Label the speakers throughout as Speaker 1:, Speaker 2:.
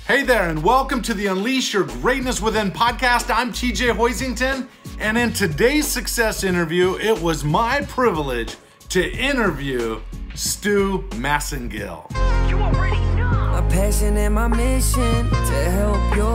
Speaker 1: Hey there, and welcome to the Unleash Your Greatness Within podcast. I'm TJ Hoisington, and in today's success interview, it was my privilege to interview Stu Massengill.
Speaker 2: You already know. My passion and my mission to help you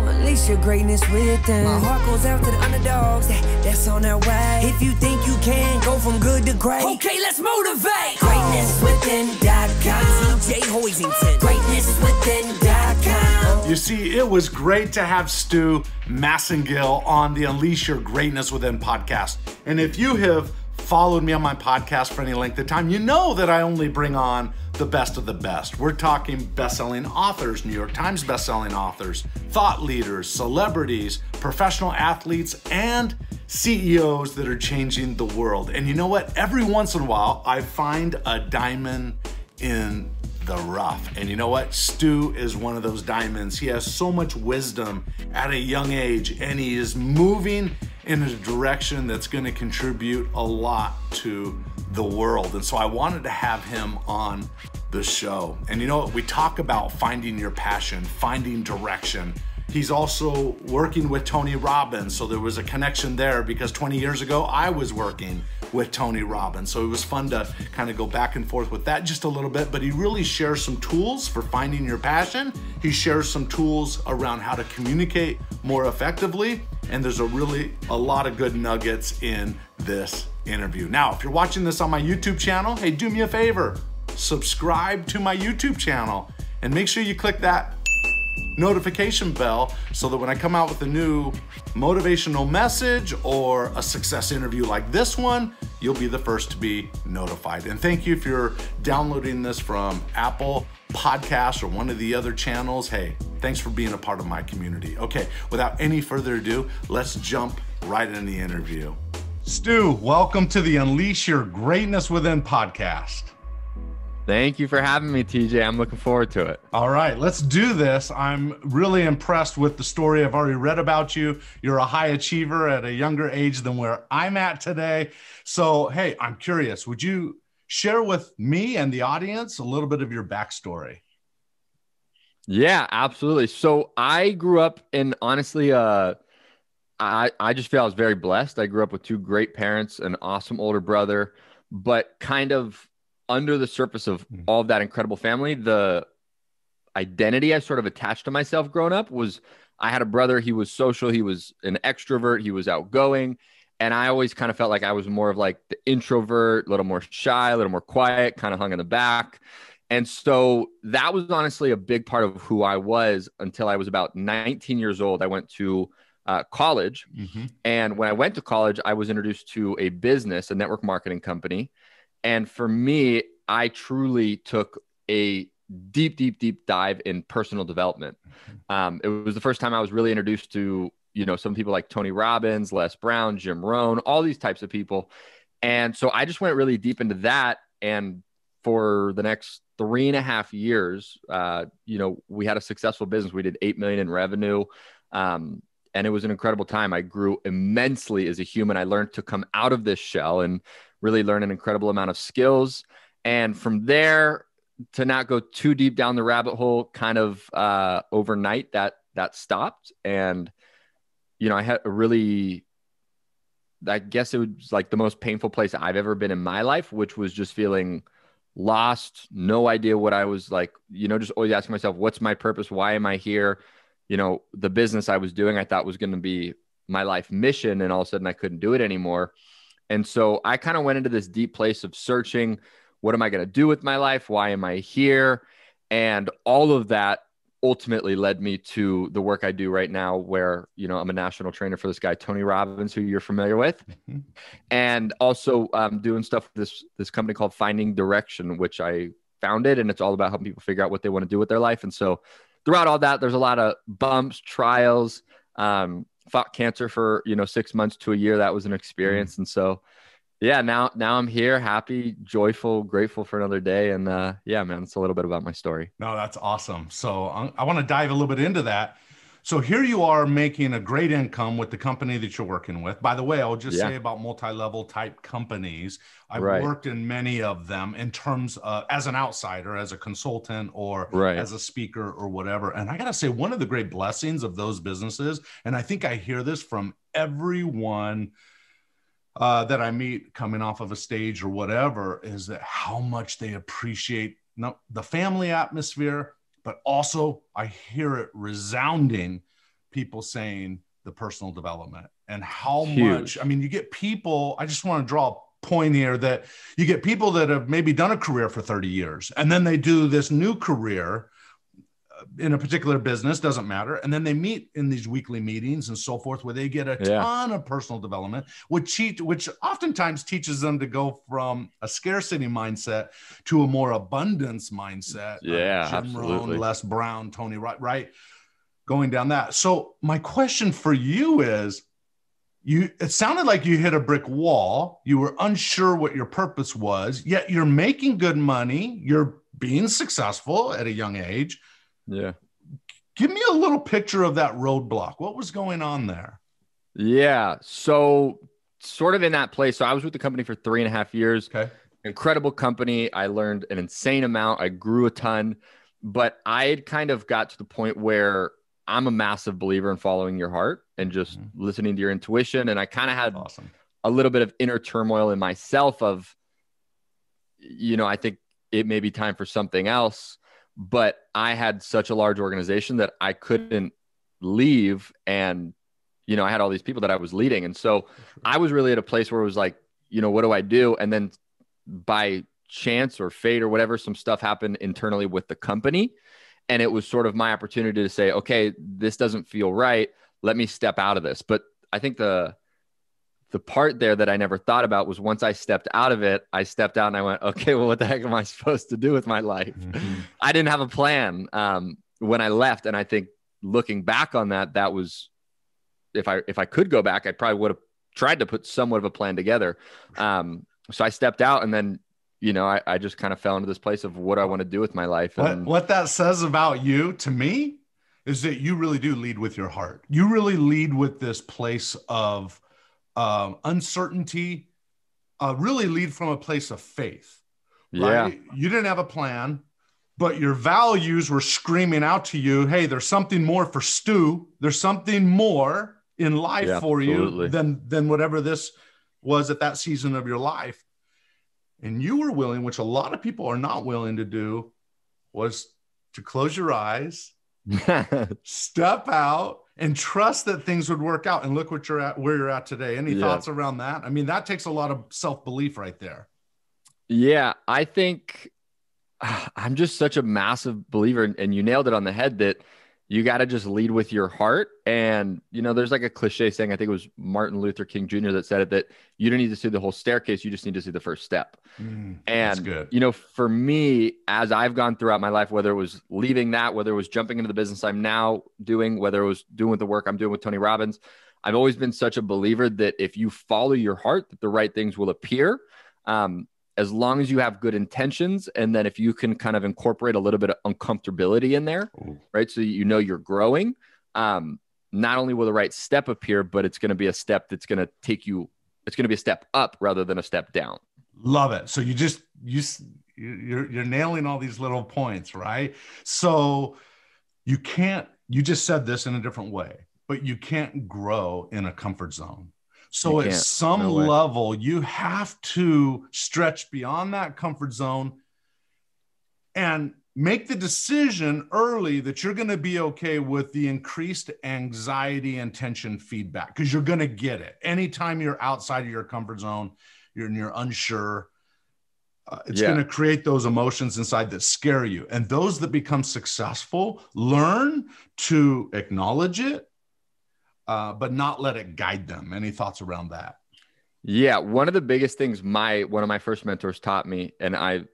Speaker 2: unleash your greatness within. My heart goes out to the underdogs that's on their way. If you think you can go from good to great, okay, let's motivate. GreatnessWithin.com. TJ Hoisington. GreatnessWithin.com.
Speaker 1: You see, it was great to have Stu Massengill on the Unleash Your Greatness Within podcast. And if you have followed me on my podcast for any length of time, you know that I only bring on the best of the best. We're talking best-selling authors, New York Times best-selling authors, thought leaders, celebrities, professional athletes, and CEOs that are changing the world. And you know what? Every once in a while, I find a diamond in the rough. And you know what? Stu is one of those diamonds. He has so much wisdom at a young age, and he is moving in a direction that's going to contribute a lot to the world. And so I wanted to have him on the show. And you know what? We talk about finding your passion, finding direction. He's also working with Tony Robbins. So there was a connection there because 20 years ago, I was working with Tony Robbins. So it was fun to kind of go back and forth with that just a little bit, but he really shares some tools for finding your passion. He shares some tools around how to communicate more effectively. And there's a lot of good nuggets in this interview. Now, if you're watching this on my YouTube channel, hey, do me a favor, subscribe to my YouTube channel and make sure you click that notification bell so that when I come out with a new motivational message or a success interview like this one, you'll be the first to be notified. And thank you if you're downloading this from Apple Podcasts or one of the other channels. Hey, thanks for being a part of my community. Okay, without any further ado, let's jump right in the interview. Stu, welcome to the Unleash Your Greatness Within podcast.
Speaker 3: Thank you for having me, TJ. I'm looking forward to it.
Speaker 1: All right, let's do this. I'm really impressed with the story I've already read about you. You're a high achiever at a younger age than where I'm at today. So, hey, I'm curious. Would you share with me and the audience a little bit of your backstory?
Speaker 3: Yeah, absolutely. So I grew up in, honestly, I just feel I was very blessed. I grew up with two great parents, an awesome older brother, but kind of under the surface of all of that incredible family, the identity I sort of attached to myself growing up was I had a brother. He was social. He was an extrovert. He was outgoing. And I always kind of felt like I was more of like the introvert, a little more shy, a little more quiet, kind of hung in the back. And so that was honestly a big part of who I was until I was about 19 years old. I went to college. And when I went to college, I was introduced to a business, a network marketing company. And for me, I truly took a deep dive in personal development. It was the first time I was really introduced to, some people like Tony Robbins, Les Brown, Jim Rohn, all these types of people. And so I just went really deep into that. And for the next 3.5 years, we had a successful business. We did 8 million in revenue. And it was an incredible time. I grew immensely as a human. I learned to come out of this shell and really learn an incredible amount of skills. And from there, to not go too deep down the rabbit hole, kind of overnight that stopped. And, I had I guess it was like the most painful place I've ever been in my life, which was just feeling lost, no idea what I was like, just always asking myself, what's my purpose? Why am I here? The business I was doing, I thought was going to be my life mission. And all of a sudden I couldn't do it anymore. And so I kind of went into this deep place of searching, what am I going to do with my life? Why am I here? And all of that ultimately led me to the work I do right now, where, I'm a national trainer for this guy, Tony Robbins, who you're familiar with. And also doing stuff with this company called Finding Direction, which I founded. And it's all about helping people figure out what they want to do with their life. And so throughout all that, there's a lot of bumps, trials, fought cancer for, 6 months to a year. That was an experience. And so, yeah, now I'm here, happy, joyful, grateful for another day. And yeah, man, it's a little bit about my story.
Speaker 1: No, that's awesome. So I want to dive a little bit into that. So here you are making a great income with the company that you're working with. By the way, I'll just say about multi-level type companies. I've worked in many of them in terms of as an outsider, as a consultant, or as a speaker or whatever. And I got to say, one of the great blessings of those businesses, and I think I hear this from everyone that I meet coming off of a stage or whatever, is that how much they appreciate the family atmosphere, but also I hear it resounding, people saying the personal development and how much, I mean, you get people, I just want to draw a point here that you get people that have maybe done a career for 30 years and then they do this new career in a particular business, doesn't matter. And then they meet in these weekly meetings and so forth, where they get a ton of personal development, which oftentimes teaches them to go from a scarcity mindset to a more abundance mindset.
Speaker 3: Yeah,
Speaker 1: Jim
Speaker 3: absolutely.
Speaker 1: Rohn, Les Brown, Tony, right? Going down that. So my question for you is, it sounded like you hit a brick wall. You were unsure what your purpose was, yet you're making good money. You're being successful at a young age.
Speaker 3: Yeah.
Speaker 1: Give me a little picture of that roadblock. What was going on there?
Speaker 3: Yeah. So sort of in that place. So I was with the company for 3.5 years.
Speaker 1: Okay.
Speaker 3: Incredible company. I learned an insane amount. I grew a ton, but I had kind of got to the point where I'm a massive believer in following your heart and just listening to your intuition. And I kind of had a little bit of inner turmoil in myself of, I think it may be time for something else. But I had such a large organization that I couldn't leave. And, I had all these people that I was leading. And so I was really at a place where it was like, what do I do? And then by chance or fate or whatever, some stuff happened internally with the company. And it was sort of my opportunity to say, okay, this doesn't feel right. Let me step out of this. But I think the part there that I never thought about was once I stepped out of it, I stepped out and I went, okay, well, what the heck am I supposed to do with my life? I didn't have a plan when I left. And I think looking back on that was, if I could go back, I probably would have tried to put somewhat of a plan together. So I stepped out and then, I just kind of fell into this place of what I want to do with my life. And
Speaker 1: what that says about you to me is that you really do lead with your heart. You really lead with this place of uncertainty, really lead from a place of faith. Right? Yeah. You didn't have a plan, but your values were screaming out to you, hey, there's something more for Stu. There's something more in life for you than whatever this was at that season of your life. And you were willing, which a lot of people are not willing to do, was to close your eyes, step out, and trust that things would work out. And look what where you're at today. Any thoughts around that? I mean, that takes a lot of self-belief right there.
Speaker 3: Yeah, I think I'm just such a massive believer, and you nailed it on the head, that you got to just lead with your heart. And, there's like a cliche saying, I think it was Martin Luther King Jr. that said it, that you don't need to see the whole staircase. You just need to see the first step.
Speaker 1: That's good.
Speaker 3: For me, as I've gone throughout my life, whether it was leaving that, whether it was jumping into the business I'm now doing, whether it was doing the work I'm doing with Tony Robbins, I've always been such a believer that if you follow your heart, that the right things will appear. As long as you have good intentions. And then if you can kind of incorporate a little bit of uncomfortability in there, right? So you're growing, not only will the right step appear, but it's going to be a step that's going to take you, it's going to be a step up rather than a step down.
Speaker 1: Love it. So you're nailing all these little points, right? So you just said this in a different way, but you can't grow in a comfort zone. So at some level, you have to stretch beyond that comfort zone and make the decision early that you're going to be okay with the increased anxiety and tension feedback, because you're going to get it. Anytime you're outside of your comfort zone, you're unsure. It's going to create those emotions inside that scare you. And those that become successful learn to acknowledge it, but not let it guide them. Any thoughts around that?
Speaker 3: Yeah. One of the biggest things one of my first mentors taught me, and I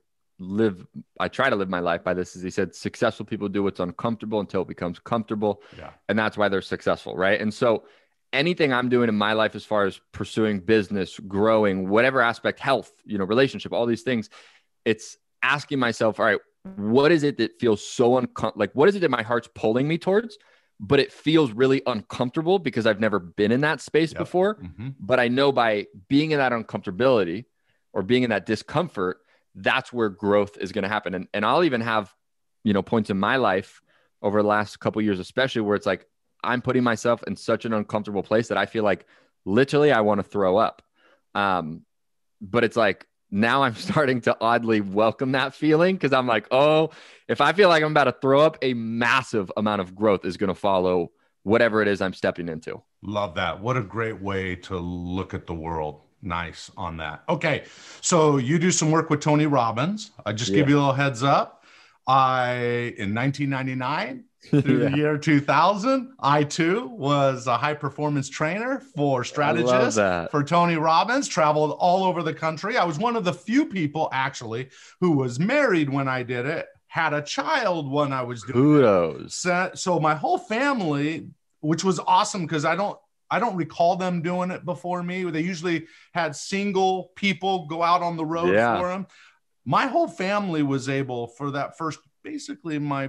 Speaker 3: try to live my life by this, is he said, successful people do what's uncomfortable until it becomes comfortable. Yeah. And that's why they're successful. Right. And so anything I'm doing in my life, as far as pursuing business, growing, whatever aspect, health, relationship, all these things, it's asking myself, all right, what is it that feels so what is it that my heart's pulling me towards? but it feels really uncomfortable because I've never been in that space before. But I know by being in that uncomfortability or being in that discomfort, that's where growth is going to happen. And I'll even have, points in my life over the last couple of years, especially where it's like, I'm putting myself in such an uncomfortable place that I feel like literally I want to throw up. But it's like, now I'm starting to oddly welcome that feeling because I'm like, oh, if I feel like I'm about to throw up, a massive amount of growth is going to follow whatever it is I'm stepping into.
Speaker 1: Love that. What a great way to look at the world. Nice on that. Okay. So you do some work with Tony Robbins. I just give you a little heads up. In 1999 through the year 2000, I too was a high performance trainer for strategists for Tony Robbins, traveled all over the country. I was one of the few people actually who was married when I did it, had a child when I was doing it. So my whole family, which was awesome because I don't recall them doing it before me. They usually had single people go out on the road for them. My whole family was able for that first, basically my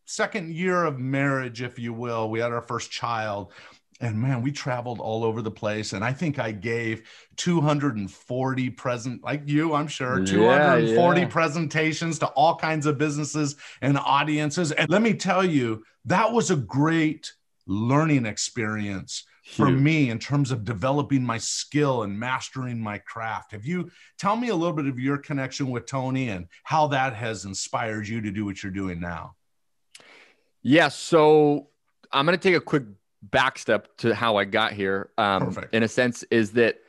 Speaker 1: second year of marriage, if you will. We had our first child and man, we traveled all over the place. And I think I gave 240 like you, I'm sure, 240 presentations to all kinds of businesses and audiences. And let me tell you, that was a great learning experience for me in terms of developing my skill and mastering my craft. Tell me a little bit of your connection with Tony and how that has inspired you to do what you're doing now?
Speaker 3: Yeah. So I'm going to take a quick back step to how I got here.
Speaker 1: Perfect.
Speaker 3: In a sense is that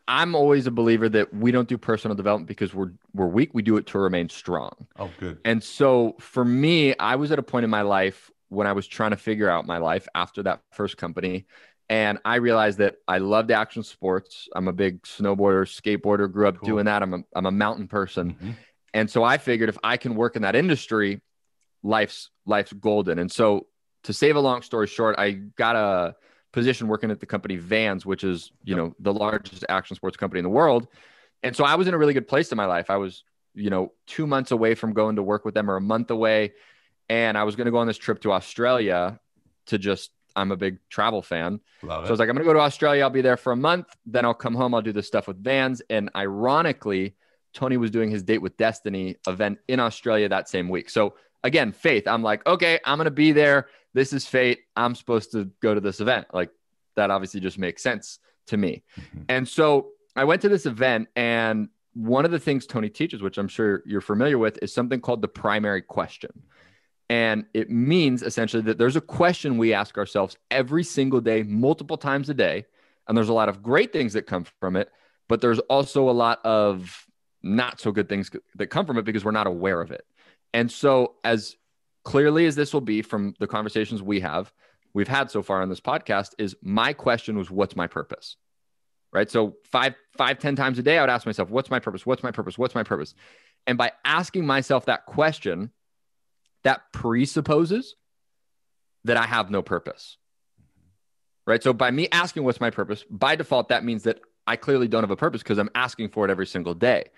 Speaker 3: I'm always a believer that we don't do personal development because we're weak. We do it to remain strong.
Speaker 1: Oh, good.
Speaker 3: And so for me, I was at a point in my life when I was trying to figure out my life after that first company. And I realized that I loved action sports. I'm a big snowboarder, skateboarder, grew up doing that. I'm a mountain person. And so I figured if I can work in that industry, life's golden. And so to save a long story short, I got a position working at the company Vans, which is, the largest action sports company in the world. And so I was in a really good place in my life. I was, 2 months away from going to work with them or a month away. And I was going to go on this trip to Australia I'm a big travel fan. So I was like, I'm going to go to Australia. I'll be there for a month. Then I'll come home. I'll do this stuff with Vans. And ironically, Tony was doing his Date with Destiny event in Australia that same week. So again, faith. I'm like, okay, I'm going to be there. This is fate. I'm supposed to go to this event. Like that obviously just makes sense to me. And so I went to this event, and one of the things Tony teaches, which I'm sure you're familiar with, is something called the primary question. And it means essentially that there's a question we ask ourselves every single day, multiple times a day. And there's a lot of great things that come from it, but there's also a lot of not so good things that come from it because we're not aware of it. And so as clearly as this will be from the conversations we've had so far on this podcast, is my question was, what's my purpose? Right? So 10 times a day, I would ask myself, what's my purpose? What's my purpose? What's my purpose? And by asking myself that question, that presupposes that I have no purpose, right? So by me asking what's my purpose, by default, that means that I clearly don't have a purpose because I'm asking for it every single day.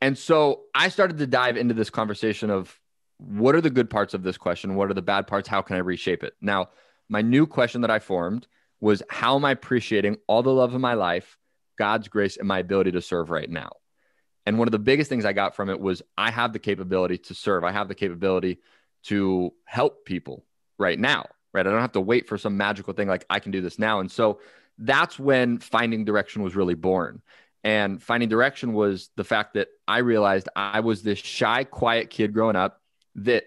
Speaker 3: And so I started to dive into this conversation of what are the good parts of this question? What are the bad parts? How can I reshape it? Now, my new question that I formed was, how am I appreciating all the love of my life, God's grace, and my ability to serve right now? And one of the biggest things I got from it was I have the capability to serve. I have the capability to help people right now, right? I don't have to wait for some magical thing. Like I can do this now. And so that's when finding direction was really born. And finding direction was the fact that I realized I was this shy, quiet kid growing up that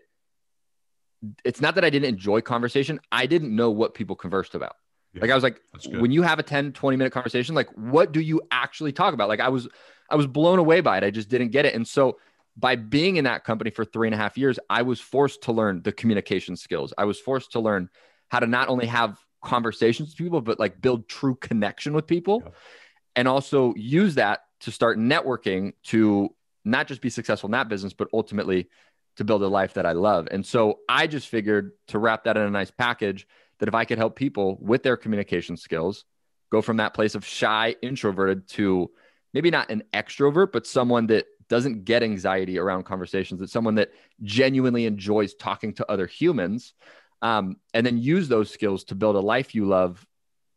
Speaker 3: it's not that I didn't enjoy conversation. I didn't know what people conversed about. Yeah, like I was like, when you have a 10, 20-minute conversation, like what do you actually talk about? Like I was blown away by it. I just didn't get it. And so by being in that company for 3.5 years, I was forced to learn the communication skills. I was forced to learn how to not only have conversations with people, but like build true connection with people, and also use that to start networking to not just be successful in that business, but ultimately to build a life that I love. And so I just figured to wrap that in a nice package, that if I could help people with their communication skills, go from that place of shy, introverted to maybe not an extrovert, but someone that doesn't get anxiety around conversations, it's someone that genuinely enjoys talking to other humans, and then use those skills to build a life you love.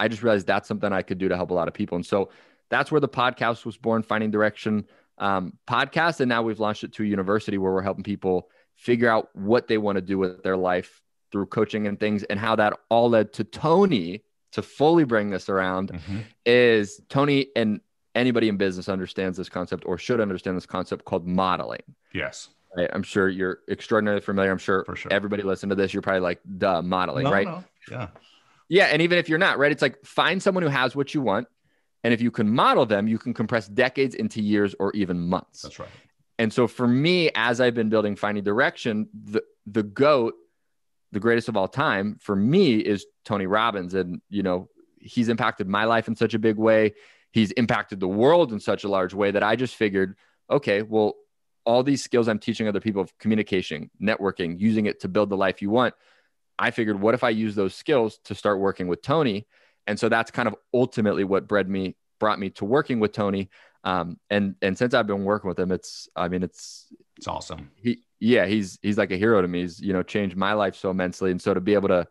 Speaker 3: I just realized that's something I could do to help a lot of people. And so that's where the podcast was born, Finding Direction podcast. And now we've launched it to a university where we're helping people figure out what they want to do with their life through coaching and things, and how that all led to Tony. To fully bring this around is Tony, and anybody in business understands this concept or should understand this concept called modeling.
Speaker 1: Yes.
Speaker 3: Right? I'm sure you're extraordinarily familiar. I'm sure, everybody listening to this, you're probably like, duh, modeling, right? No.
Speaker 1: Yeah.
Speaker 3: Yeah. And even if you're not, right, it's like find someone who has what you want. And if you can model them, you can compress decades into years or even months.
Speaker 1: That's right.
Speaker 3: And so for me, as I've been building Finding Direction, the GOAT, the greatest of all time for me, is Tony Robbins. And, you know, he's impacted my life in such a big way. He's impacted the world in such a large way that I just figured, okay, well, all these skills I'm teaching other people of communication, networking, using it to build the life you want. I figured, what if I use those skills to start working with Tony? And so that's kind of ultimately what brought me to working with Tony. And since I've been working with him, it's
Speaker 1: awesome.
Speaker 3: He's like a hero to me. He's, you know, changed my life so immensely. And so to be able to,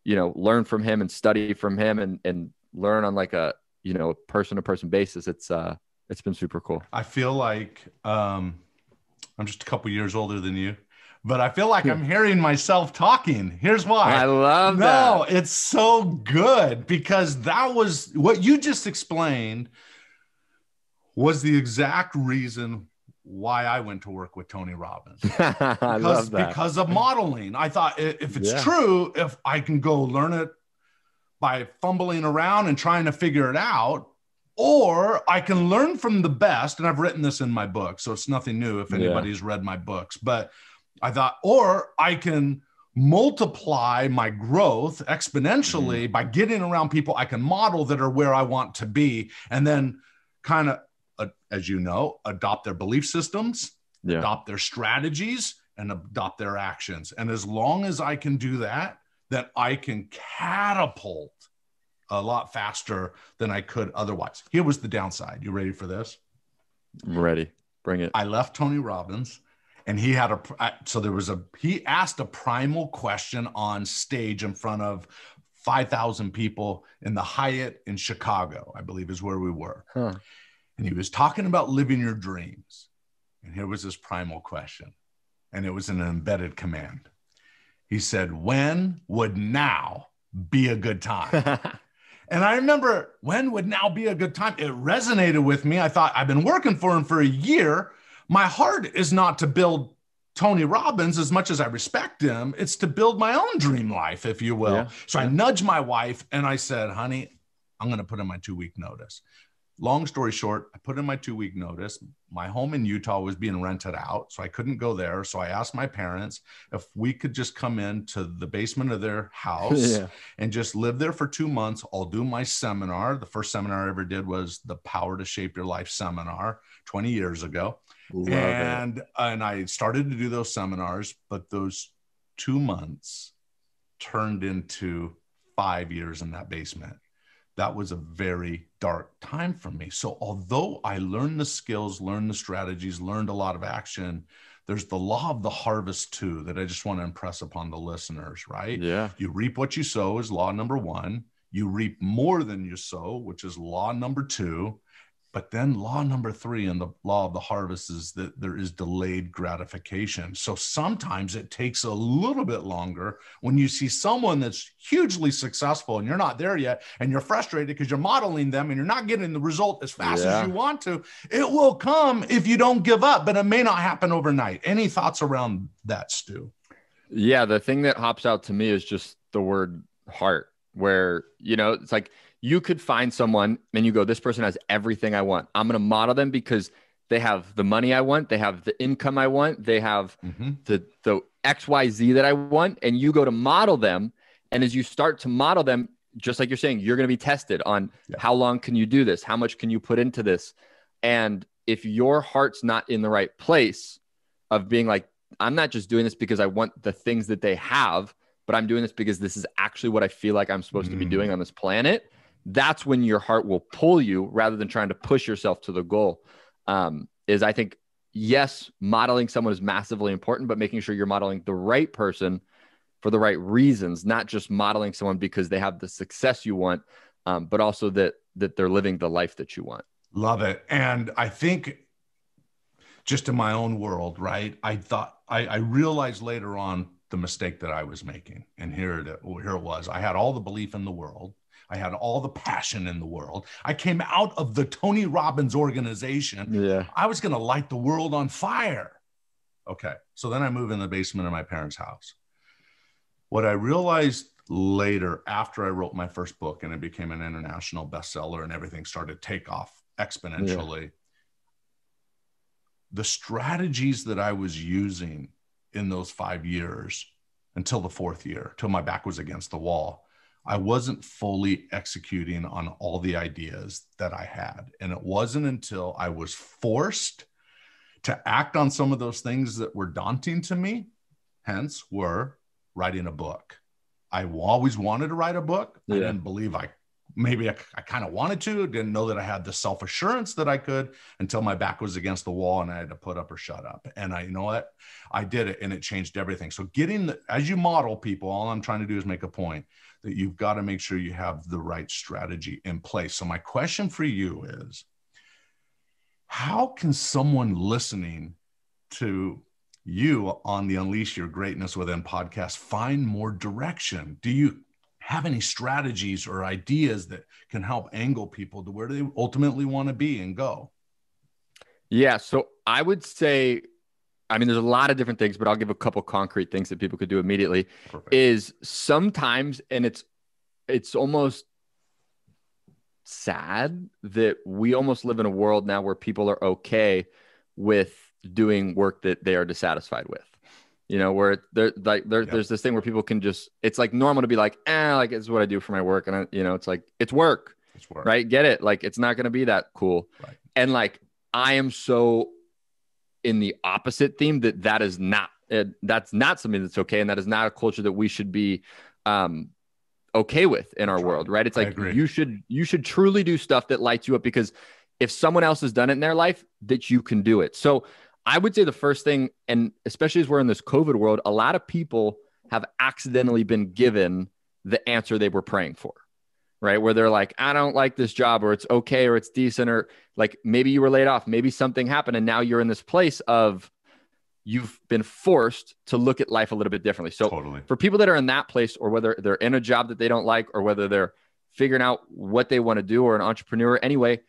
Speaker 3: you know, learn from him and study from him and learn on like a, you know, person to person basis, it's been super cool.
Speaker 1: I feel like, I'm just a couple years older than you, but I feel like I'm hearing myself talking. Here's why.
Speaker 3: I love that.
Speaker 1: No, it's so good, because that was what you just explained was the exact reason why I went to work with Tony Robbins. Because of modeling. I thought, if it's true, if I can go learn it by fumbling around and trying to figure it out, or I can learn from the best. And I've written this in my book, so it's nothing new if anybody's read my books. But I thought, or I can multiply my growth exponentially by getting around people I can model that are where I want to be, and then kind of, as you know, adopt their belief systems, adopt their strategies, and adopt their actions. And as long as I can do that, then I can catapult a lot faster than I could otherwise. Here was the downside. You ready for this?
Speaker 3: I'm ready. Bring it.
Speaker 1: I left Tony Robbins, and he asked a primal question on stage in front of 5,000 people in the Hyatt in Chicago, I believe is where we were. And he was talking about living your dreams. And here was his primal question. And it was an embedded command. He said, when would now be a good time? And I remember, when would now be a good time? It resonated with me. I thought, I've been working for him for a year. My heart is not to build Tony Robbins as much as I respect him. It's to build my own dream life, if you will. So I nudged my wife and I said, honey, I'm going to put in my 2-week notice. Long story short, I put in my 2-week notice. My home in Utah was being rented out, so I couldn't go there. So I asked my parents if we could just come into the basement of their house and just live there for 2 months. I'll do my seminar. The first seminar I ever did was the Power to Shape Your Life seminar 20 years ago. And I started to do those seminars, but those 2 months turned into 5 years in that basement. That was a very dark time for me. So although I learned the skills, learned the strategies, learned a lot of action, there's the law of the harvest too, that I just want to impress upon the listeners, right?
Speaker 3: Yeah.
Speaker 1: You reap what you sow is law number 1. You reap more than you sow, which is law number 2. But then law number 3 in the law of the harvest is that there is delayed gratification. So sometimes it takes a little bit longer when you see someone that's hugely successful and you're not there yet, and you're frustrated because you're modeling them and you're not getting the result as fast as you want to. It will come if you don't give up, but it may not happen overnight. Any thoughts around that, Stu?
Speaker 3: Yeah, the thing that hops out to me is just the word heart, where, you know, it's like, you could find someone and you go, this person has everything I want. I'm going to model them because they have the money I want. They have the income I want. They have the XYZ that I want. And you go to model them. And as you start to model them, just like you're saying, you're going to be tested on how long can you do this? How much can you put into this? And if your heart's not in the right place of being like, I'm not just doing this because I want the things that they have, but I'm doing this because this is actually what I feel like I'm supposed to be doing on this planet. That's when your heart will pull you rather than trying to push yourself to the goal. Is I think, yes, modeling someone is massively important, but making sure you're modeling the right person for the right reasons, not just modeling someone because they have the success you want, but also that they're living the life that you want.
Speaker 1: Love it. And I think just in my own world, right, I realized later on the mistake that I was making. And here it was. I had all the belief in the world. I had all the passion in the world. I came out of the Tony Robbins organization.
Speaker 3: Yeah.
Speaker 1: I was going to light the world on fire. Okay. So then I moved in the basement of my parents' house. What I realized later, after I wrote my first book and it became an international bestseller and everything started to take off exponentially, the strategies that I was using in those 5 years until the 4th year, till my back was against the wall, I wasn't fully executing on all the ideas that I had. And it wasn't until I was forced to act on some of those things that were daunting to me, hence were writing a book. I always wanted to write a book. I didn't believe I kind of wanted to, didn't know that I had the self-assurance that I could until my back was against the wall and I had to put up or shut up. And you know what? I did it and it changed everything. So as you model people, all I'm trying to do is make a point that you've got to make sure you have the right strategy in place. So my question for you is, how can someone listening to you on the Unleash Your Greatness Within podcast find more direction? Do you have any strategies or ideas that can help angle people to where they ultimately want to be and go?
Speaker 3: Yeah. So I would say, I mean, there's a lot of different things, but I'll give a couple concrete things that people could do immediately. Perfect. Is sometimes, and it's almost sad that we almost live in a world now where people are okay with doing work that they are dissatisfied with. You know, where there's this thing where people can just, it's like normal to be like, like it's what I do for my work. And it's like, it's work, right? Get it? Like, it's not going to be that cool. Right. And like, I am so in the opposite theme that is not, that's not something that's okay. And that is not a culture that we should be, okay with in our world, right? It's like, you should truly do stuff that lights you up, because if someone else has done it in their life, that you can do it. So I would say the first thing, and especially as we're in this COVID world, a lot of people have accidentally been given the answer they were praying for, right? Where they're like, I don't like this job, or it's okay, or it's decent, or like maybe you were laid off, maybe something happened, and now you're in this place of you've been forced to look at life a little bit differently. So for people that are in that place, or whether they're in a job that they don't like, or whether they're figuring out what they want to do, or an entrepreneur anyway,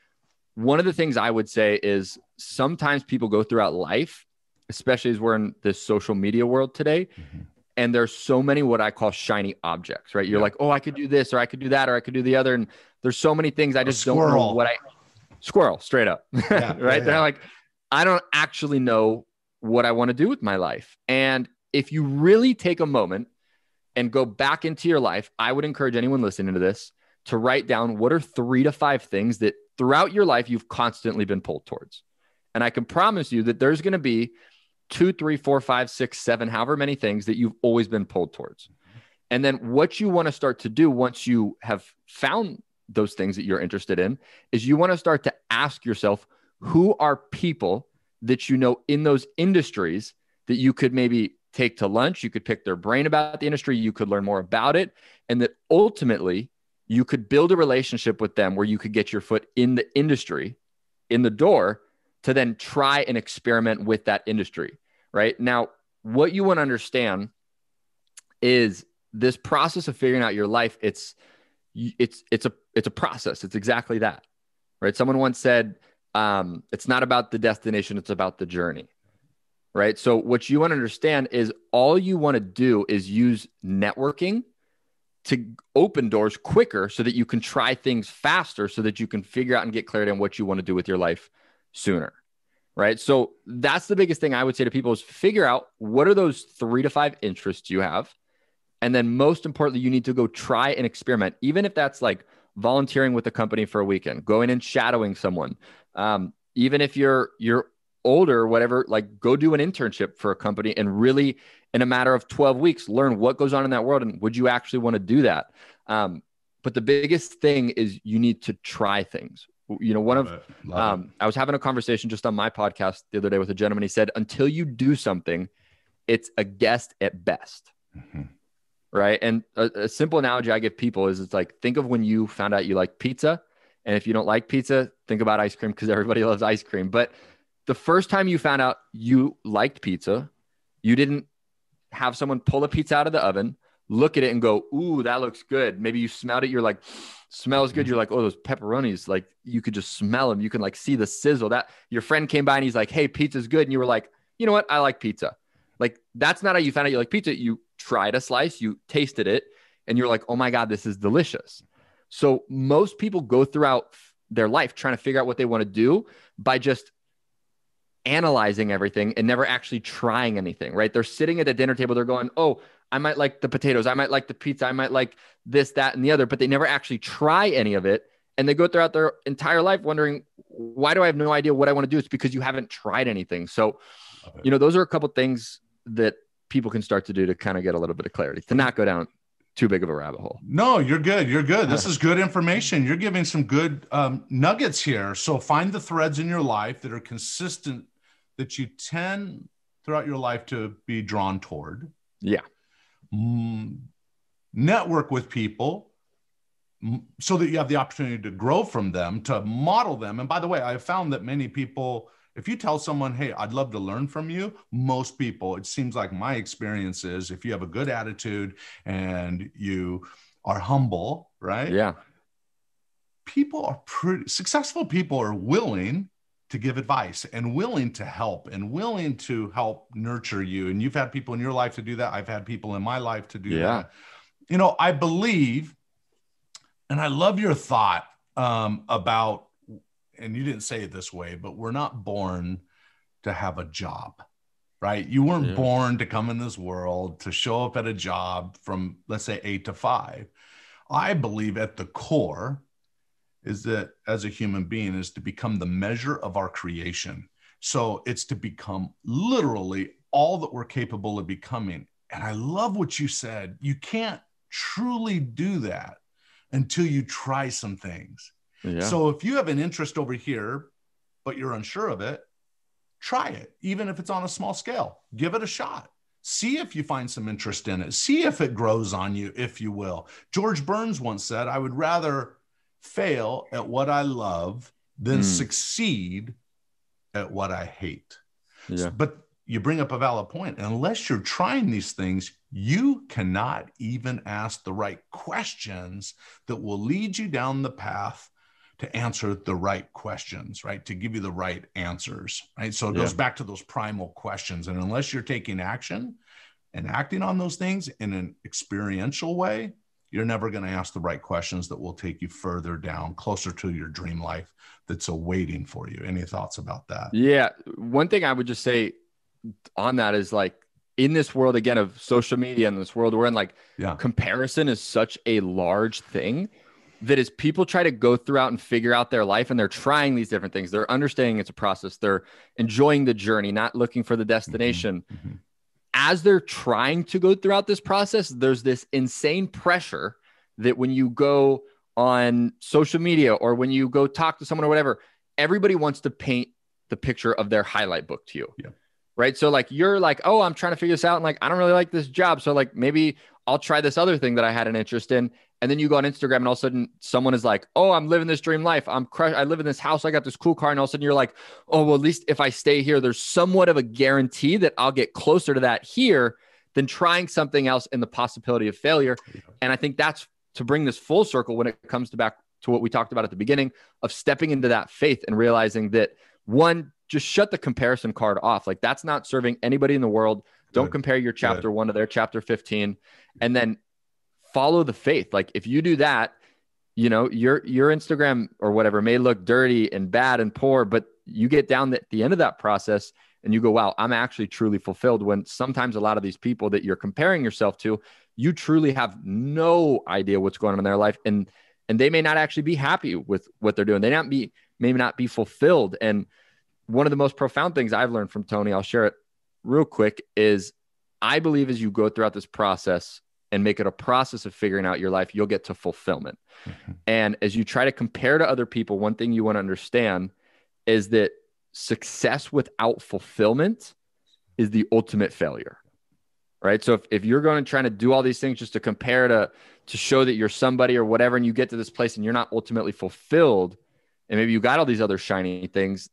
Speaker 3: one of the things I would say is sometimes people go throughout life, especially as we're in this social media world today, and there's so many what I call shiny objects, right? You're like, oh, I could do this, or I could do that, or I could do the other. And there's so many things I just don't know what squirrel straight up, right? They're like, I don't actually know what I want to do with my life. And if you really take a moment and go back into your life, I would encourage anyone listening to this to write down what are 3 to 5 things that throughout your life you've constantly been pulled towards. And I can promise you that there's going to be 2, 3, 4, 5, 6, 7, however many things that you've always been pulled towards. And then what you want to start to do once you have found those things that you're interested in is you want to start to ask yourself, who are people that you know in those industries that you could maybe take to lunch, you could pick their brain about the industry, you could learn more about it, and that ultimately you could build a relationship with them where you could get your foot in the industry, in the door, to then try and experiment with that industry, right? Now, what you want to understand is this process of figuring out your life, it's a process. It's exactly that, right? Someone once said, it's not about the destination, it's about the journey, right? So what you want to understand is all you want to do is use networking to open doors quicker so that you can try things faster, so that you can figure out and get clarity on what you want to do with your life sooner, right? So that's the biggest thing I would say to people is figure out what are those 3 to 5 interests you have. And then most importantly, you need to go try and experiment, even if that's like volunteering with a company for a weekend, going and shadowing someone. Even if you're older or whatever, like go do an internship for a company and really in a matter of 12 weeks, learn what goes on in that world. And would you actually want to do that? But the biggest thing is you need to try things. You know, I was having a conversation just on my podcast the other day with a gentleman. He said, until you do something, it's a guess at best. right? And a simple analogy I give people is it's like, think of when you found out you like pizza. And if you don't like pizza, think about ice cream because everybody loves ice cream. But the first time you found out you liked pizza, you didn't have someone pull a pizza out of the oven, look at it and go, ooh, that looks good. Maybe you smelled it. You're like, smells good. You're like, oh, those pepperonis, like you could just smell them. You can like see the sizzle. That your friend came by and he's like, hey, pizza's good. And you were like, you know what? I like pizza. Like, that's not how you found out you like pizza. You tried a slice, you tasted it, and you're like, oh my God, this is delicious. So most people go throughout their life trying to figure out what they want to do by just analyzing everything and never actually trying anything, right? They're sitting at a dinner table. They're going, oh, I might like the potatoes. I might like the pizza. I might like this, that, and the other, but they never actually try any of it. And they go throughout their entire life wondering, why do I have no idea what I want to do? It's because you haven't tried anything. So, those are a couple of things that people can start to do to kind of get a little bit of clarity, to not go down too big of a rabbit hole.
Speaker 1: No, you're good. You're good. This is good information. You're giving some good nuggets here. So find the threads in your life that are consistent, that you tend throughout your life to be drawn toward.
Speaker 3: Yeah.
Speaker 1: Network with people so that you have the opportunity to grow from them, to model them. And by the way, I have found that many people, if you tell someone, hey, I'd love to learn from you, most people, it seems like my experience is, if you have a good attitude and you are humble, right?
Speaker 3: Yeah.
Speaker 1: Successful people are willing to give advice and willing to help and willing to help nurture you. And you've had people in your life to do that. I've had people in my life to do that. I believe, and I love your thought about, and you didn't say it this way, but we're not born to have a job, right? You weren't born to come in this world to show up at a job from, let's say, 8 to 5. I believe at the core is that as a human being is to become the measure of our creation. So it's to become literally all that we're capable of becoming. And I love what you said. You can't truly do that until you try some things. Yeah. So if you have an interest over here, but you're unsure of it, try it. Even if it's on a small scale, give it a shot. See if you find some interest in it. See if it grows on you, if you will. George Burns once said, I would rather fail at what I love than succeed at what I hate. Yeah. But you bring up a valid point. Unless you're trying these things, you cannot even ask the right questions that will lead you down the path to answer the right questions, right? To give you the right answers, right? So it goes back to those primal questions. And unless you're taking action and acting on those things in an experiential way, you're never going to ask the right questions that will take you further down, closer to your dream life that's awaiting for you. Any thoughts about that? Yeah.
Speaker 3: One thing I would just say on that is, like, in this world, again, of social media and this world we're in, like, comparison is such a large thing that as people try to go throughout and figure out their life, and they're trying these different things, they're understanding it's a process, they're enjoying the journey, not looking for the destination. Mm-hmm. As they're trying to go throughout this process, there's this insane pressure that when you go on social media or when you go talk to someone or whatever, everybody wants to paint the picture of their highlight book to you. Yeah. Right. So like, you're like, oh, I'm trying to figure this out. And like, I don't really like this job. So like, maybe I'll try this other thing that I had an interest in. And then you go on Instagram and all of a sudden someone is like, oh, I'm living this dream life. I live in this house. I got this cool car. And all of a sudden you're like, oh, well, at least if I stay here, there's somewhat of a guarantee that I'll get closer to that here than trying something else in the possibility of failure. Yeah. And I think that's to bring this full circle when it comes to back to what we talked about at the beginning of stepping into that faith and realizing that, one, just shut the comparison card off. Like, that's not serving anybody in the world. Don't compare your chapter 1 to their chapter 15, and then follow the faith. Like, if you do that, you know, your Instagram or whatever may look dirty and bad and poor, but you get down at the end of that process and you go, wow, I'm actually truly fulfilled. When sometimes a lot of these people that you're comparing yourself to, you truly have no idea what's going on in their life. And they may not actually be happy with what they're doing. They may not be fulfilled. And one of the most profound things I've learned from Tony, I'll share it real quick, is I believe as you go throughout this process and make it a process of figuring out your life, you'll get to fulfillment. Mm-hmm. And as you try to compare to other people, one thing you want to understand is that success without fulfillment is the ultimate failure. right? So if you're going to try to do all these things just to compare to show that you're somebody or whatever, and you get to this place and you're not ultimately fulfilled, and maybe you got all these other shiny things,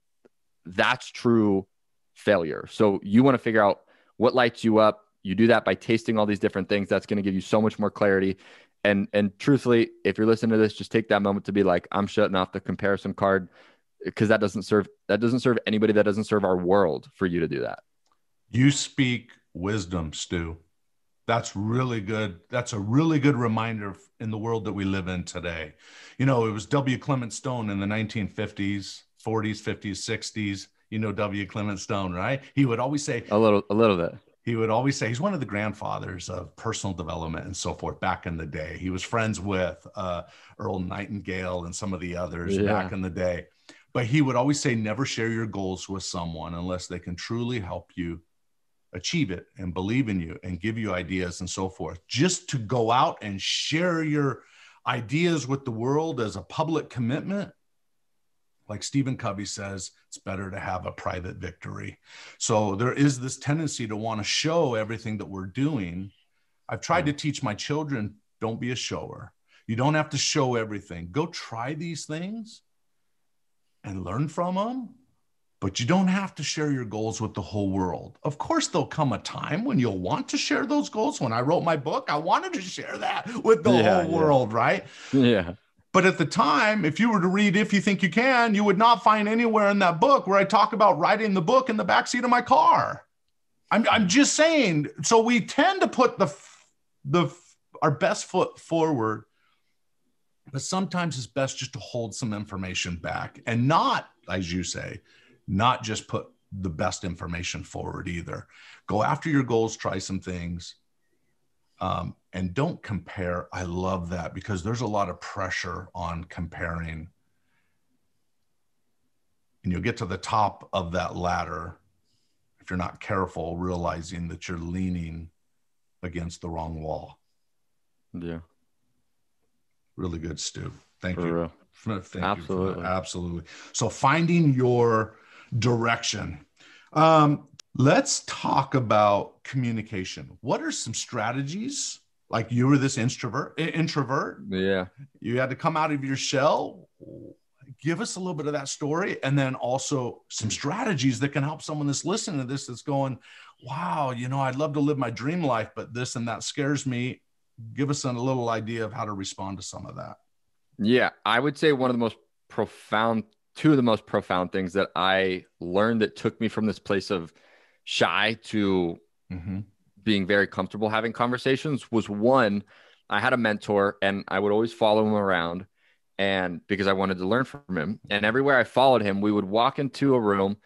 Speaker 3: that's true failure. So you want to figure out what lights you up. You do that by tasting all these different things. That's going to give you so much more clarity. And truthfully, if you're listening to this, just take that moment to be like, I'm shutting off the comparison card, because that doesn't serve anybody. That doesn't serve our world for you to do that.
Speaker 1: You speak wisdom, Stu. That's really good. That's a really good reminder in the world that we live in today. You know, it was W. Clement Stone in the 1950s, 40s, 50s, 60s. You know W. Clement Stone, right? He would always say
Speaker 3: a little bit.
Speaker 1: He would always say he's one of the grandfathers of personal development and so forth back in the day. He was friends with Earl Nightingale and some of the others back in the day. But he would always say, never share your goals with someone unless they can truly help you achieve it and believe in you and give you ideas and so forth. Just to go out and share your ideas with the world as a public commitment, like Stephen Covey says, it's better to have a private victory. So there is this tendency to want to show everything that we're doing. I've tried to teach my children, don't be a shower. You don't have to show everything. Go try these things and learn from them, but you don't have to share your goals with the whole world. Of course, there'll come a time when you'll want to share those goals. When I wrote my book, I wanted to share that with the whole world, right?
Speaker 3: Yeah.
Speaker 1: But at the time, if you were to read If You Think You Can, you would not find anywhere in that book where I talk about writing the book in the backseat of my car. I'm just saying. So we tend to put our best foot forward, but sometimes it's best just to hold some information back and not, as you say, not just put the best information forward either. Go after your goals, try some things. And don't compare. I love that, because there's a lot of pressure on comparing. And you'll get to the top of that ladder, if you're not careful, realizing that you're leaning against the wrong wall.
Speaker 3: Yeah.
Speaker 1: Really good, Stu. Thank
Speaker 3: For
Speaker 1: you.
Speaker 3: real.
Speaker 1: Thank
Speaker 3: Absolutely.
Speaker 1: you for that. Absolutely. So finding your direction. Let's talk about communication. What are some strategies? Like, you were this introvert.
Speaker 3: Yeah.
Speaker 1: You had to come out of your shell. Give us a little bit of that story, and then also some strategies that can help someone that's listening to this, that's going, wow, you know, I'd love to live my dream life, but this and that scares me. Give us a little idea of how to respond to some of that.
Speaker 3: Yeah. I would say two of the most profound things that I learned that took me from this place of shy to being very comfortable having conversations was, one, I had a mentor and I would always follow him around, and because I wanted to learn from him, and everywhere I followed him, we would walk into a room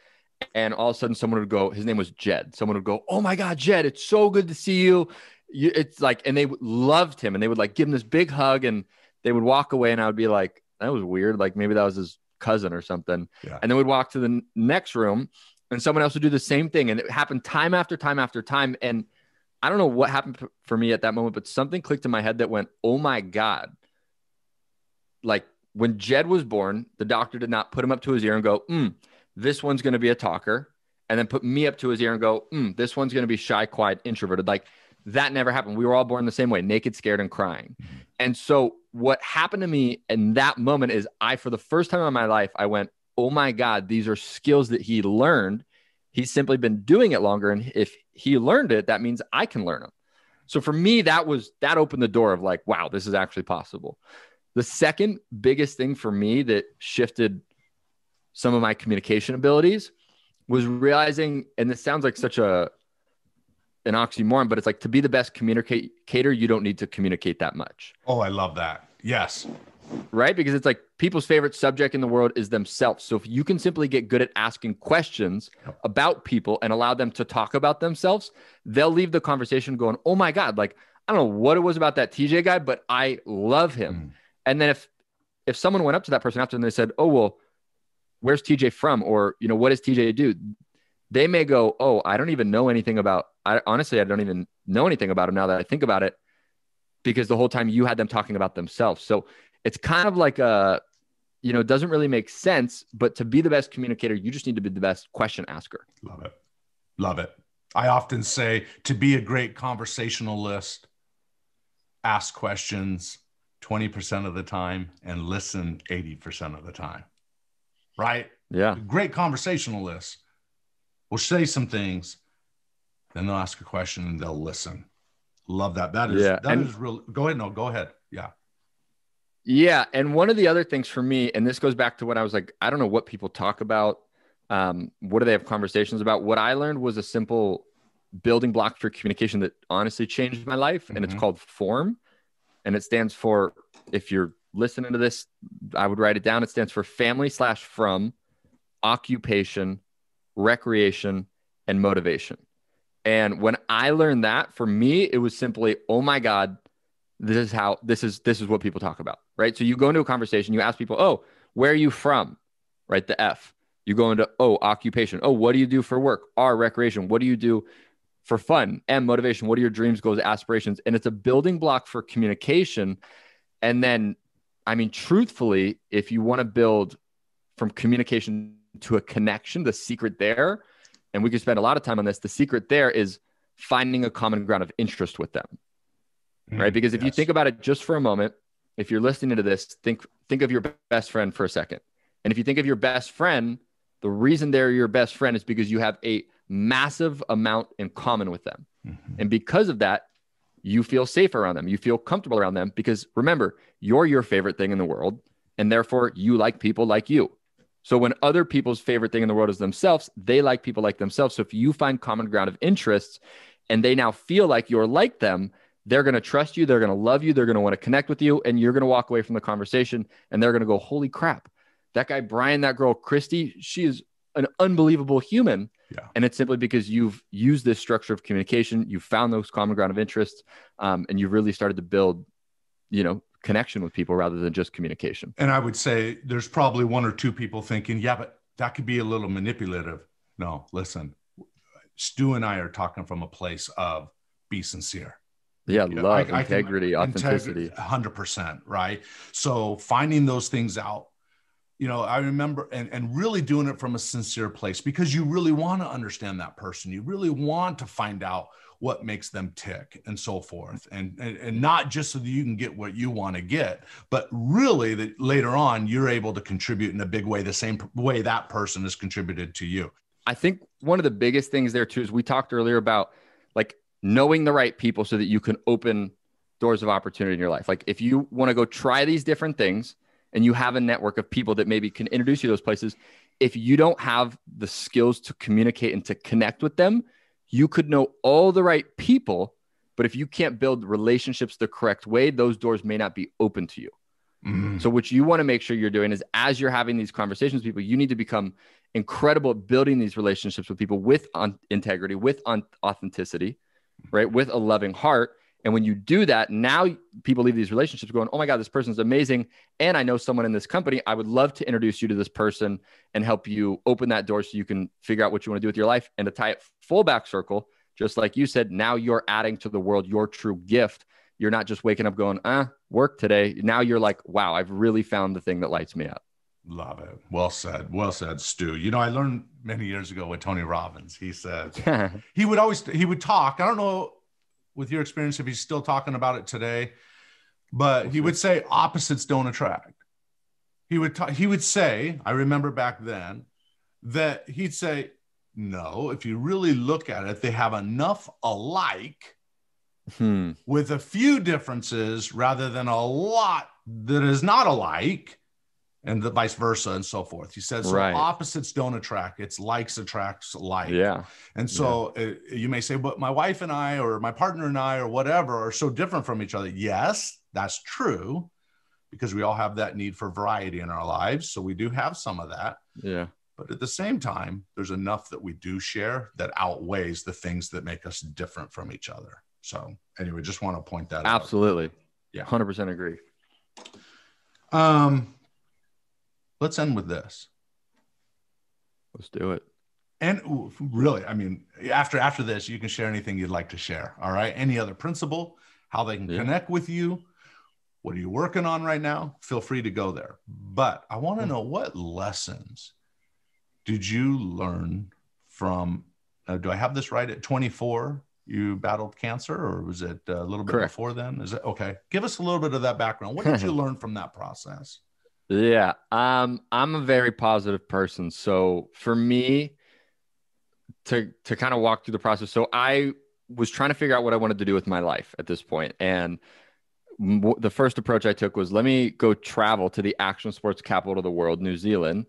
Speaker 3: and all of a sudden someone would go, his name was Jed. Someone would go, oh my God, Jed, it's so good to see you. It's like, and they loved him, and they would like give him this big hug, and they would walk away, and I would be like, that was weird. Like maybe that was his cousin or something. Yeah. And then we'd walk to the next room and someone else would do the same thing. And it happened time after time after time. And I don't know what happened for me at that moment, but something clicked in my head that went, oh my God. Like when Jed was born, the doctor did not put him up to his ear and go, this one's going to be a talker. And then put me up to his ear and go, this one's going to be shy, quiet, introverted. Like that never happened. We were all born the same way, naked, scared, and crying. And so what happened to me in that moment is for the first time in my life, I went, oh my God, these are skills that he learned. He's simply been doing it longer. And if he learned it, that means I can learn them. So for me, that opened the door of like, wow, this is actually possible. The second biggest thing for me that shifted some of my communication abilities was realizing, and this sounds like such an oxymoron, but it's like, to be the best communicator, you don't need to communicate that much.
Speaker 1: Oh, I love that. Yes.
Speaker 3: Right? Because it's like people's favorite subject in the world is themselves. So if you can simply get good at asking questions about people and allow them to talk about themselves, they'll leave the conversation going, oh my God, like, I don't know what it was about that TJ guy, but I love him. And then if someone went up to that person after and they said, oh, well, where's TJ from? Or, you know, what does TJ do? They may go, oh, I don't even know anything about, honestly, I don't even know anything about him now that I think about it, because the whole time you had them talking about themselves. So it's kind of like it doesn't really make sense, but to be the best communicator, you just need to be the best question asker.
Speaker 1: Love it. Love it. I often say to be a great conversationalist, ask questions 20% of the time and listen 80% of the time. Right?
Speaker 3: Yeah.
Speaker 1: Great conversationalists will say some things, then they'll ask a question and they'll listen. Love that. That is real. Go ahead. No, go ahead. Yeah.
Speaker 3: Yeah. And one of the other things for me, and this goes back to when I was like, I don't know what people talk about. What do they have conversations about? What I learned was a simple building block for communication that honestly changed my life. And it's called FORM. And it stands for, if you're listening to this, I would write it down. It stands for family/from, occupation, recreation, and motivation. And when I learned that, for me, it was simply, oh my God, this is what people talk about, right? So you go into a conversation, you ask people, oh, where are you from? Right? The F. You go into, oh, occupation. Oh, what do you do for work? R, recreation. What do you do for fun? M, motivation. What are your dreams, goals, aspirations? And it's a building block for communication. And then, I mean, truthfully, if you want to build from communication to a connection, the secret there, and we could spend a lot of time on this, the secret there is finding a common ground of interest with them, right? Because if you think about it just for a moment, if you're listening to this, think of your best friend for a second. And if you think of your best friend, the reason they're your best friend is because you have a massive amount in common with them. And because of that, you feel safe around them. You feel comfortable around them because remember, you're your favorite thing in the world. And therefore you like people like you. So when other people's favorite thing in the world is themselves, they like people like themselves. So if you find common ground of interests and they now feel like you're like them, they're going to trust you. They're going to love you. They're going to want to connect with you. And you're going to walk away from the conversation and they're going to go, holy crap, that guy, Brian, that girl, Christy, she is an unbelievable human. Yeah. And it's simply because you've used this structure of communication. You've found those common ground of interests and you've really started to build, connection with people rather than just communication.
Speaker 1: And I would say there's probably one or two people thinking, yeah, but that could be a little manipulative. No, listen, Stu and I are talking from a place of be sincere.
Speaker 3: Yeah, love, integrity, authenticity.
Speaker 1: 100%, right? So finding those things out, I remember and really doing it from a sincere place because you really want to understand that person. You really want to find out what makes them tick and so forth. And not just so that you can get what you want to get, but really that later on you're able to contribute in a big way, the same way that person has contributed to you.
Speaker 3: I think one of the biggest things there too is we talked earlier about like knowing the right people so that you can open doors of opportunity in your life. Like if you want to go try these different things and you have a network of people that maybe can introduce you to those places, if you don't have the skills to communicate and to connect with them, you could know all the right people, but if you can't build relationships the correct way, those doors may not be open to you. So what you want to make sure you're doing is as you're having these conversations with people, you need to become incredible at building these relationships with people with integrity, with authenticity, right? With a loving heart. And when you do that, now people leave these relationships going, oh my God, this person's amazing. And I know someone in this company. I would love to introduce you to this person and help you open that door so you can figure out what you want to do with your life. And to tie it full back circle, just like you said, now you're adding to the world your true gift. You're not just waking up going, work today. Now you're like, wow, I've really found the thing that lights me up.
Speaker 1: Love it. Well said. Well said, Stu. I learned many years ago with Tony Robbins. He said he would talk. I don't know with your experience if he's still talking about it today, but he would say opposites don't attract. He would say, I remember back then that he'd say, no, if you really look at it, they have enough alike with a few differences rather than a lot that is not alike, and the vice versa and so forth. He said, so opposites don't attract. It's likes attracts like.
Speaker 3: Yeah.
Speaker 1: And so you may say, but my wife and I, or my partner and I, or whatever, are so different from each other. Yes, that's true, because we all have that need for variety in our lives. So we do have some of that.
Speaker 3: Yeah.
Speaker 1: But at the same time, there's enough that we do share that outweighs the things that make us different from each other. So anyway, just want to point that out.
Speaker 3: Absolutely. Yeah. 100% agree.
Speaker 1: Let's end with this.
Speaker 3: Let's do it.
Speaker 1: And really, I mean, after this, you can share anything you'd like to share. All right. Any other principle, how they can connect with you. What are you working on right now? Feel free to go there. But I want to know, what lessons did you learn from do I have this right? At 24, you battled cancer, or was it a little bit
Speaker 3: Correct.
Speaker 1: before then? Is it okay? Give us a little bit of that background. What did you learn from that process?
Speaker 3: Yeah. I'm a very positive person. So for me to kind of walk through the process. So I was trying to figure out what I wanted to do with my life at this point. And the first approach I took was, let me go travel to the action sports capital of the world, New Zealand.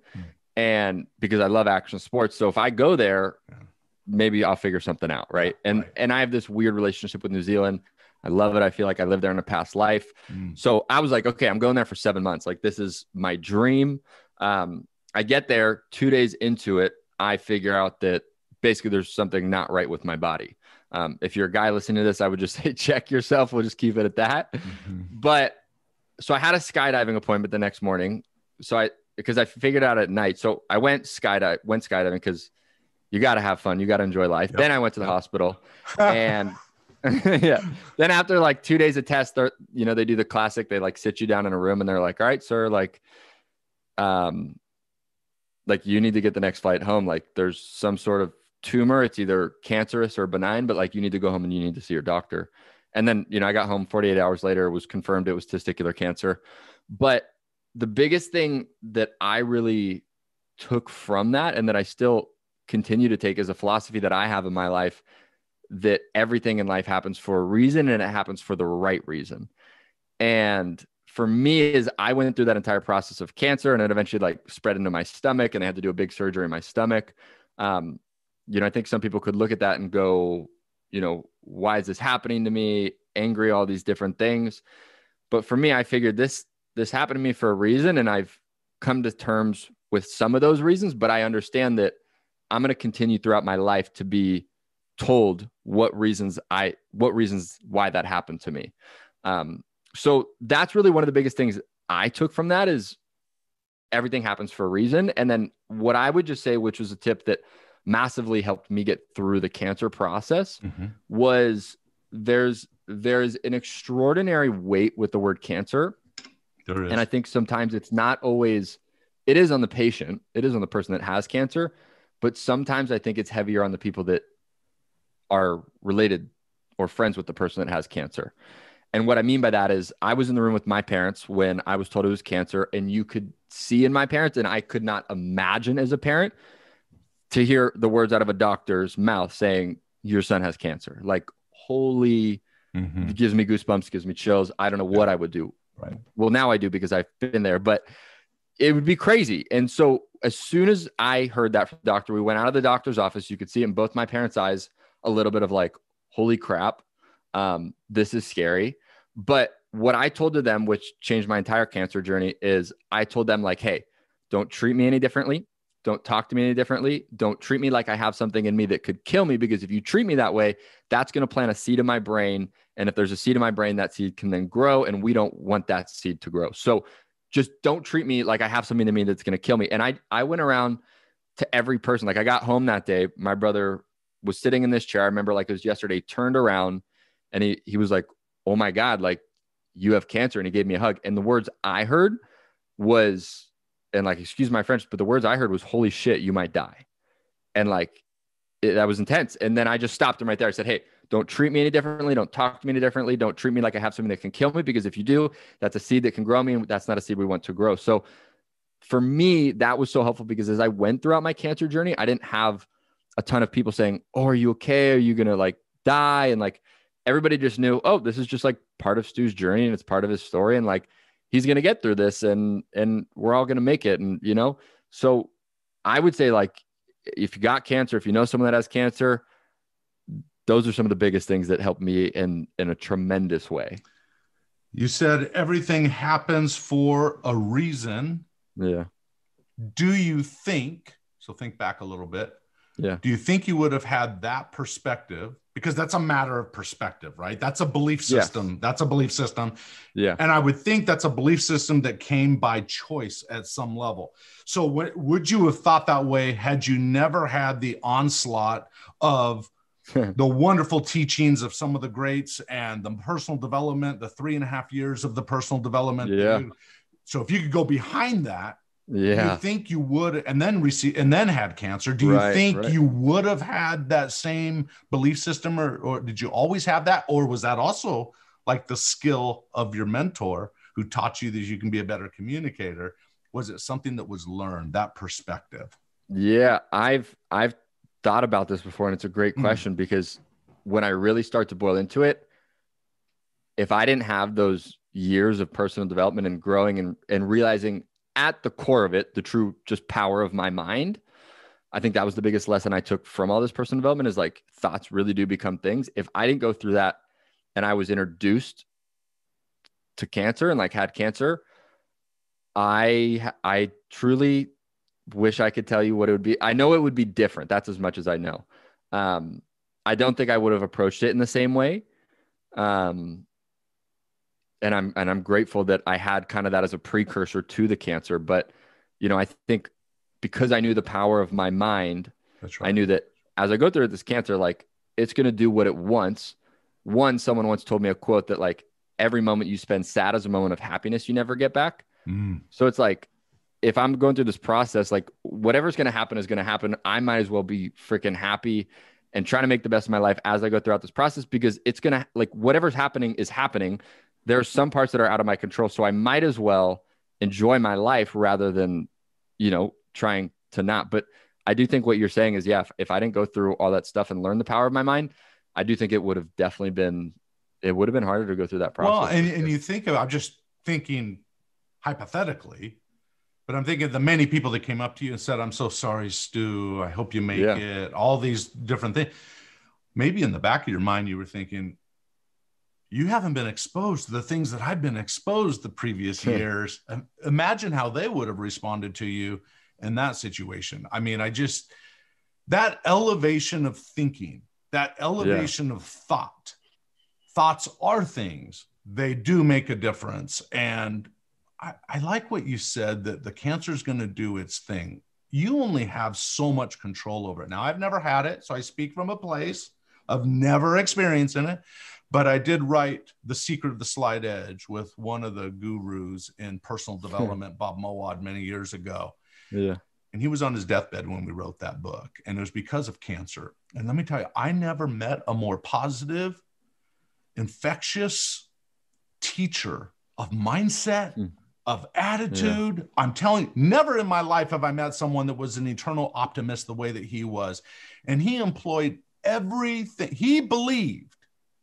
Speaker 3: And because I love action sports. So if I go there, maybe I'll figure something out. Right. And I have this weird relationship with New Zealand. I love it. I feel like I lived there in a past life. So I was like, okay, I'm going there for 7 months. Like, this is my dream. I get there 2 days into it. I figure out that basically there's something not right with my body. If you're a guy listening to this, I would just say, check yourself. We'll just keep it at that. But so I had a skydiving appointment the next morning. Because I figured out at night. So I went skydiving because you got to have fun. You got to enjoy life. Then I went to the hospital and yeah. Then after like 2 days of tests, they do the classic. They like sit you down in a room and they're like, all right, sir, like you need to get the next flight home. Like, there's some sort of tumor. It's either cancerous or benign, but like, you need to go home and you need to see your doctor. And then, I got home 48 hours later, it was confirmed it was testicular cancer. But the biggest thing that I really took from that, and that I still continue to take, is a philosophy that I have in my life, that everything in life happens for a reason, and it happens for the right reason. And for me, is I went through that entire process of cancer, and it eventually like spread into my stomach, and I had to do a big surgery in my stomach. I think some people could look at that and go, why is this happening to me? Angry, all these different things. But for me, I figured this happened to me for a reason, and I've come to terms with some of those reasons, but I understand that I'm going to continue throughout my life to be told what reasons why that happened to me. So that's really one of the biggest things I took from that, is everything happens for a reason. And then what I would just say, which was a tip that massively helped me get through the cancer process, was there's an extraordinary weight with the word cancer.
Speaker 1: There is.
Speaker 3: And I think sometimes it's not always, it is on the patient, it is on the person that has cancer, but sometimes I think it's heavier on the people that are related or friends with the person that has cancer. And what I mean by that is, I was in the room with my parents when I was told it was cancer, and you could see in my parents, and I could not imagine as a parent to hear the words out of a doctor's mouth saying, your son has cancer. Like, holy, it gives me goosebumps, gives me chills. I don't know what I would do.
Speaker 1: Right.
Speaker 3: Well, now I do, because I've been there, but it would be crazy. And so as soon as I heard that from the doctor, we went out of the doctor's office. You could see it in both my parents' eyes, a little bit of like, holy crap, this is scary. But what I told to them, which changed my entire cancer journey, is I told them like, hey, don't treat me any differently. Don't talk to me any differently. Don't treat me like I have something in me that could kill me, because if you treat me that way, that's going to plant a seed in my brain. And if there's a seed in my brain, that seed can then grow, and we don't want that seed to grow. So just don't treat me like I have something in me that's going to kill me. And I went around to every person. Like, I got home that day, my brother was sitting in this chair. I remember like it was yesterday, turned around and he was like, oh my God, like, you have cancer. And he gave me a hug. And the words I heard was, and like, excuse my French, but the words I heard was, holy shit, you might die. And like, that was intense. And then I just stopped him right there. I said, hey, don't treat me any differently. Don't talk to me any differently. Don't treat me like I have something that can kill me, because if you do, that's a seed that can grow me, and that's not a seed we want to grow. So for me, that was so helpful, because as I went throughout my cancer journey, I didn't have a ton of people saying, oh, are you okay? Are you going to like die? And like, everybody just knew, oh, this is just like part of Stu's journey, and it's part of his story. And like, he's going to get through this, and we're all going to make it. And, so I would say, like, if you got cancer, if you know someone that has cancer, those are some of the biggest things that helped me in a tremendous way.
Speaker 1: You said everything happens for a reason.
Speaker 3: Yeah.
Speaker 1: Do you think, so think back a little bit.
Speaker 3: Yeah.
Speaker 1: Do you think you would have had that perspective? Because that's a matter of perspective, right? That's a belief system. Yes. That's a belief system.
Speaker 3: Yeah.
Speaker 1: And I would think that's a belief system that came by choice at some level. So would you have thought that way had you never had the onslaught of the wonderful teachings of some of the greats and the personal development, the 3.5 years of the personal development?
Speaker 3: Yeah.
Speaker 1: So if you could go behind that, Do you think you would, and then had cancer? Do you think you would have had that same belief system, or did you always have that? Or was that also like the skill of your mentor who taught you that you can be a better communicator? Was it something that was learned, that perspective?
Speaker 3: Yeah, I've thought about this before, and it's a great question because when I really start to boil into it, if I didn't have those years of personal development and growing and realizing at the core of it, the true just power of my mind, I think that was the biggest lesson I took from all this personal development is like thoughts really do become things. If I didn't go through that and I was introduced to cancer and like had cancer, I truly wish I could tell you what it would be. I know it would be different. That's as much as I know. I don't think I would have approached it in the same way. And I'm grateful that I had kind of that as a precursor to the cancer. But, you know, I think because I knew the power of my mind,
Speaker 1: that's right.
Speaker 3: I knew that as I go through this cancer, like it's going to do what it wants. Someone once told me a quote that like every moment you spend sad is a moment of happiness you never get back. So it's like, if I'm going through this process, like whatever's going to happen is going to happen. I might as well be freaking happy and trying to make the best of my life as I go throughout this process, because it's going to, like, whatever's happening is happening. There are some parts that are out of my control. So I might as well enjoy my life rather than, you know, trying to not. But I do think what you're saying is, yeah, if I didn't go through all that stuff and learn the power of my mind, I do think it would have definitely been, it would have been harder to go through that process.
Speaker 1: Well, and you think of, I'm just thinking hypothetically, but I'm thinking of the many people that came up to you and said, I'm so sorry, Stu, I hope you make it, all these different things. Maybe in the back of your mind, you were thinking, you haven't been exposed to the things that I've been exposed the previous years. Imagine how they would have responded to you in that situation. I mean, that elevation of thinking, that elevation of thoughts are things, they do make a difference. And I like what you said, that the cancer is going to do its thing. You only have so much control over it. Now, I've never had it, so I speak from a place of never experiencing it, but I did write The Secret of the Slight Edge with one of the gurus in personal development, Bob Mowad, many years ago.
Speaker 3: Yeah.
Speaker 1: And he was on his deathbed when we wrote that book, and it was because of cancer. And let me tell you, I never met a more positive, infectious teacher of mindset, of attitude. Yeah. I'm telling you, never in my life have I met someone that was an eternal optimist the way that he was. And he employed everything. He believed,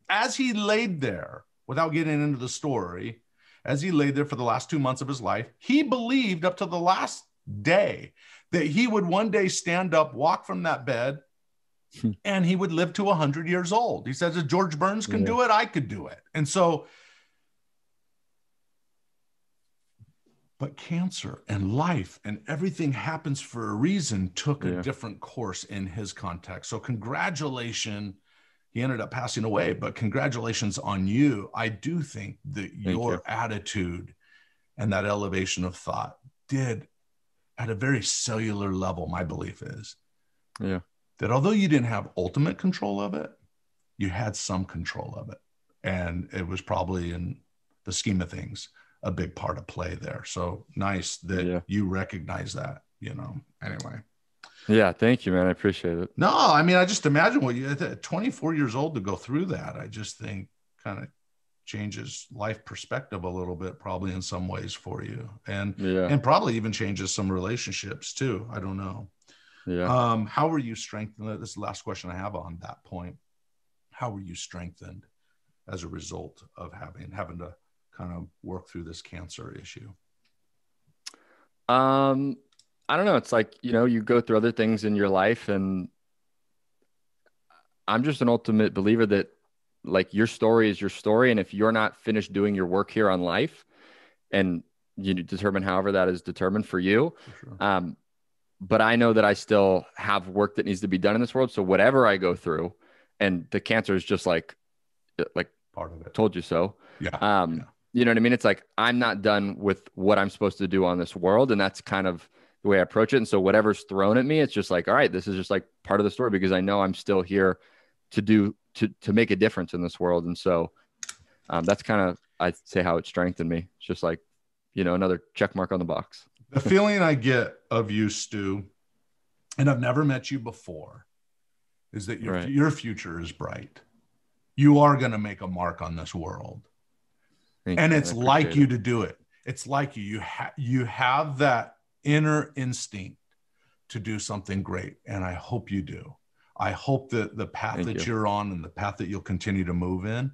Speaker 1: as he laid there, without getting into the story, as he laid there for the last 2 months of his life, he believed up to the last day that he would one day stand up, walk from that bed, and he would live to 100 years old. He says, if George Burns can do it, I could do it. And so, but cancer and life and everything happens for a reason took a different course in his context. So congratulations. He ended up passing away, but congratulations on you. I do think that your attitude and that elevation of thought did, at a very cellular level, my belief is that although you didn't have ultimate control of it, you had some control of it. And it was probably, in the scheme of things, a big part of play there. So nice that you recognize that, you know, anyway.
Speaker 3: Yeah. Thank you, man. I appreciate it.
Speaker 1: No, I mean, I just imagine what you, at 24 years old, to go through that, I just think kind of changes life perspective a little bit, probably in some ways for you. And probably even changes some relationships too. I don't know. Yeah. How were you strengthened? This is the last question I have on that point. How were you strengthened as a result of having to kind of work through this cancer issue?
Speaker 3: I don't know. It's like, you know, you go through other things in your life, and I'm just an ultimate believer that, like, your story is your story. And if you're not finished doing your work here on life, and you determine however that is determined for you. For sure. But I know that I still have work that needs to be done in this world. So whatever I go through, and the cancer is just like
Speaker 1: part of it.
Speaker 3: Told you so.
Speaker 1: Yeah.
Speaker 3: You know what I mean? It's like, I'm not done with what I'm supposed to do on this world. And that's kind of the way I approach it. And so whatever's thrown at me, it's just like, all right, this is just like part of the story, because I know I'm still here to make a difference in this world. And so that's kind of, I'd say, how it strengthened me. It's just like, you know, another check mark on the box.
Speaker 1: The feeling I get of you, Stu, and I've never met you before, is that your future is bright. You are going to make a mark on this world. And it's like you to do it. It's like you have that inner instinct to do something great. And I hope you do. I hope that the path that you're on and the path that you'll continue to move in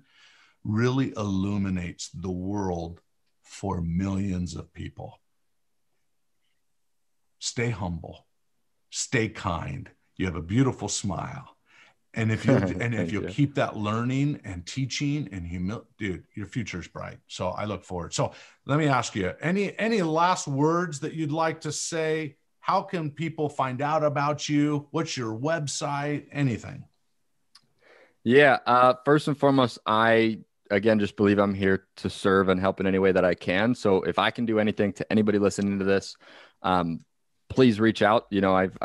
Speaker 1: really illuminates the world for millions of people. Stay humble, stay kind. You have a beautiful smile. And if you keep that learning and teaching and humility, dude, your future's bright. So I look forward. So let me ask you, any last words that you'd like to say? How can people find out about you? What's your website? Anything?
Speaker 3: Yeah. First and foremost, I, again, just believe I'm here to serve and help in any way that I can. So if I can do anything to anybody listening to this, please reach out. You know, I've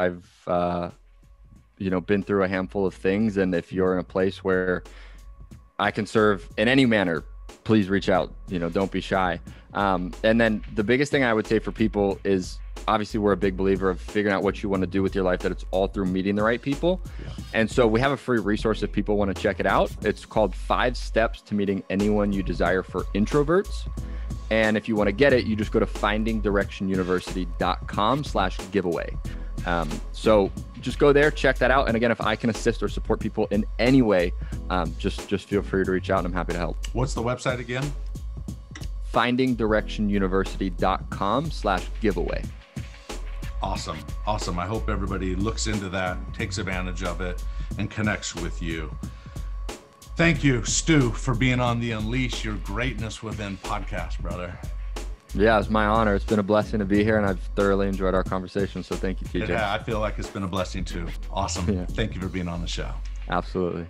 Speaker 3: been through a handful of things. And if you're in a place where I can serve in any manner, please reach out. You know, don't be shy. And then the biggest thing I would say for people is, obviously we're a big believer of figuring out what you want to do with your life, that it's all through meeting the right people. Yeah. And so we have a free resource if people want to check it out. It's called 5 Steps to Meeting Anyone You Desire for Introverts. And if you want to get it, you just go to findingdirectionuniversity.com/giveaway. So just go there, check that out. And again, if I can assist or support people in any way, just feel free to reach out and I'm happy to help.
Speaker 1: What's the website again?
Speaker 3: findingdirectionuniversity.com/giveaway.
Speaker 1: Awesome. Awesome. I hope everybody looks into that, takes advantage of it, and connects with you. Thank you, Stu, for being on the Unleash Your Greatness Within podcast, brother.
Speaker 3: Yeah, it's my honor. It's been a blessing to be here, and I've thoroughly enjoyed our conversation. So thank you, TJ.
Speaker 1: Yeah, I feel like it's been a blessing too. Awesome. Yeah. Thank you for being on the show.
Speaker 3: Absolutely.